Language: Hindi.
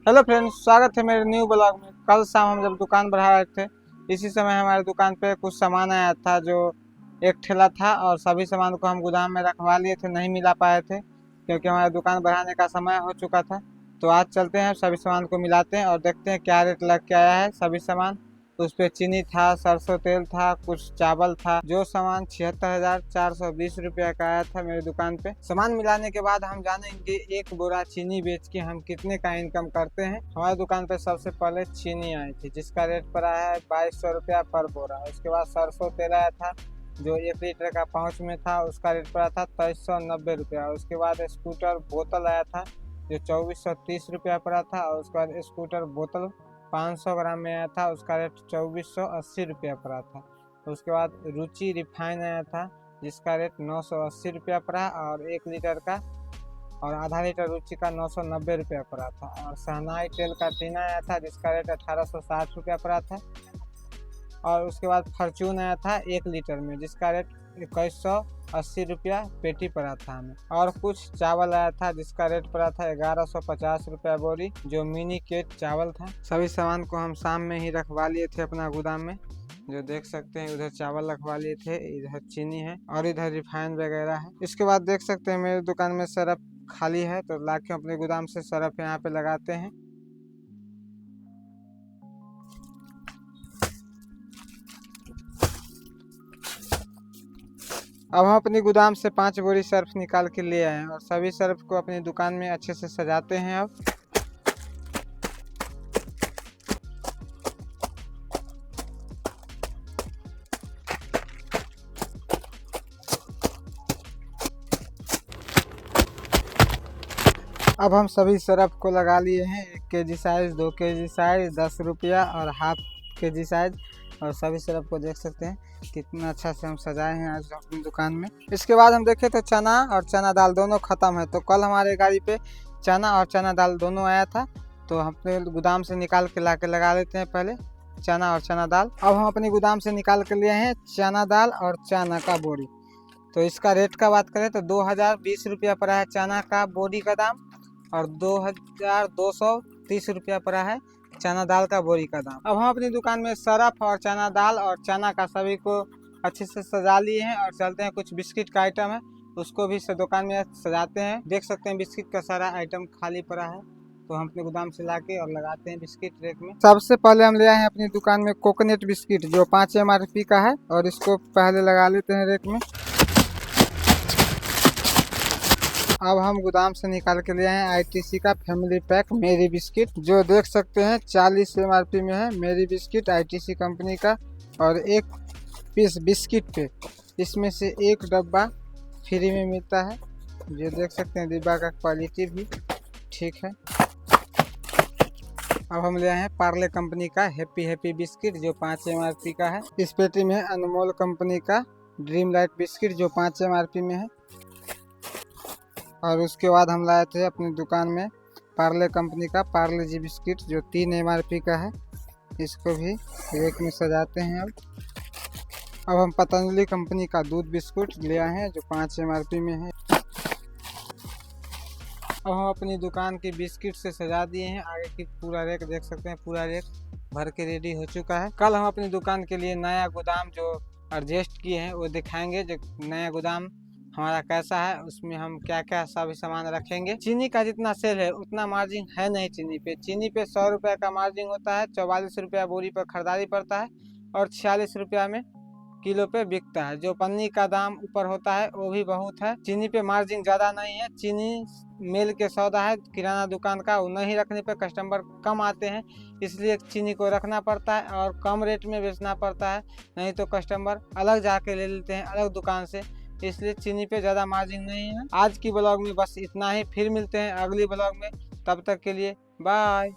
हेलो फ्रेंड्स, स्वागत है मेरे न्यू ब्लॉग में। कल शाम हम जब दुकान बढ़ा रहे थे, इसी समय हमारे दुकान पे कुछ सामान आया था जो एक ठेला था, और सभी सामान को हम गोदाम में रखवा लिए थे, नहीं मिला पाए थे क्योंकि हमारे दुकान बढ़ाने का समय हो चुका था। तो आज चलते हैं, सभी सामान को मिलाते हैं और देखते हैं क्या रेट लग के आया है सभी सामान। उस पे चीनी था, सरसों तेल था, कुछ चावल था। जो सामान 76,420 रुपया का आया था मेरी दुकान पे। सामान मिलाने के बाद हम जानेंगे एक बोरा चीनी बेच के हम कितने का इनकम करते हैं। हमारी दुकान पे सबसे पहले चीनी आई थी जिसका रेट पड़ा है 2200 रुपया पर बोरा। उसके बाद सरसों तेल आया था जो 1 लीटर का पाउच में था, उसका रेट पड़ा था 2390 रुपया। उसके बाद स्कूटर बोतल आया था जो 2430 रुपया पड़ा था, और उसके बाद स्कूटर बोतल 500 ग्राम में आया था, उसका रेट 2480 रुपया पड़ा था। उसके बाद रुचि रिफाइन आया था जिसका रेट 980 रुपया पड़ा, और 1 लीटर का और आधा लीटर रुचि का 990 रुपया पड़ा था। और शहनाई तेल का टीना आया था जिसका रेट 1860 रुपया पड़ा था। और उसके बाद फॉर्चून आया था 1 लीटर में जिसका रेट 2180 रुपया पेटी पड़ा था हमें। और कुछ चावल आया था जिसका रेट पड़ा था 1150 रुपया बोरी, जो मिनी केट चावल था। सभी सामान को हम शाम में ही रखवा लिए थे अपना गोदाम में, जो देख सकते हैं। उधर चावल रखवा लिए थे, इधर चीनी है और इधर रिफाइन वगैरह है। इसके बाद देख सकते हैं मेरी दुकान में सरफ खाली है, तो लाके अपने गोदाम से सरफ यहाँ पे लगाते हैं। अब हम अपनी गोदाम से 5 बोरी सर्फ निकाल के ले आए हैं और सभी सर्फ को अपनी दुकान में अच्छे से सजाते हैं। अब हम सभी सर्फ को लगा लिए हैं। 1 केजी साइज, 2 केजी साइज, 10 रुपया और हाफ केजी साइज। और सभी सर्फ को देख सकते हैं कितना अच्छा से हम सजाए हैं आज अपनी दुकान में। इसके बाद हम देखें तो चना और चना दाल दोनों ख़त्म है। तो कल हमारे गाड़ी पे चना और चना दाल दोनों आया था, तो हम अपने गोदाम से निकाल के ला के लगा लेते हैं पहले चना और चना दाल। अब हम अपनी गोदाम से निकाल के लिए हैं चना दाल और चना का बोरी। तो इसका रेट का बात करें तो 2020 रुपया पड़ा है चना का बोरी का दाम, और 2230 रुपया पड़ा है चना दाल का बोरी का दाम। अब हम अपनी दुकान में सरफ और चना दाल और चना का सभी को अच्छे से सजा लिए हैं और चलते हैं। कुछ बिस्किट का आइटम है उसको भी दुकान में सजाते हैं। देख सकते हैं बिस्किट का सारा आइटम खाली पड़ा है, तो हम अपने गोदाम से लाके और लगाते हैं बिस्किट रेक में। सबसे पहले हम ले आए हैं अपनी दुकान में कोकोनट बिस्किट जो 5 MRP का है, और इसको पहले लगा लेते हैं रेक में। अब हम गोदाम से निकाल के ले आए ITC का फैमिली पैक मेरी बिस्किट, जो देख सकते हैं 40 MRP में है। मेरी बिस्किट ITC कंपनी का, और 1 पीस बिस्किट पे इसमें से 1 डब्बा फ्री में मिलता है। जो देख सकते हैं डिब्बा का क्वालिटी भी ठीक है। अब हम ले आए हैं पार्ले कंपनी का हैप्पी बिस्किट जो 5 MRP का है। इस पेटी में अनमोल कंपनी का ड्रीम लाइट बिस्किट जो 5 MRP में है। और उसके बाद हम लाए थे अपनी दुकान में पार्ले कंपनी का पार्ले जी बिस्किट जो 3 MRP का है। इसको भी रेक में सजाते हैं। अब हम पतंजलि कंपनी का दूध बिस्कुट ले आए हैं जो 5 MRP में है। अब हम अपनी दुकान की बिस्किट से सजा दिए हैं। आगे की पूरा रेक देख सकते हैं, पूरा रेक भर के रेडी हो चुका है। कल हम अपनी दुकान के लिए नया गोदाम जो एडजस्ट किए हैं वो दिखाएंगे, जो नया गोदाम हमारा कैसा है, उसमें हम क्या क्या सभी सामान रखेंगे। चीनी का जितना सेल है उतना मार्जिन है नहीं चीनी पे। चीनी पे 100 रुपया का मार्जिन होता है, 44 रुपया बोरी पर खरीदारी पड़ता है, और 46 रुपया में किलो पे बिकता है। जो पन्नी का दाम ऊपर होता है वो भी बहुत है। चीनी पे मार्जिन ज़्यादा नहीं है। चीनी मेल के सौदा है किराना दुकान का, वो नहीं रखने पे कस्टमर कम आते हैं, इसलिए चीनी को रखना पड़ता है और कम रेट में बेचना पड़ता है, नहीं तो कस्टमर अलग जाके ले लेते हैं अलग दुकान से। इसलिए चीनी पे ज़्यादा मार्जिन नहीं है। आज की ब्लॉग में बस इतना ही, फिर मिलते हैं अगली ब्लॉग में। तब तक के लिए बाय।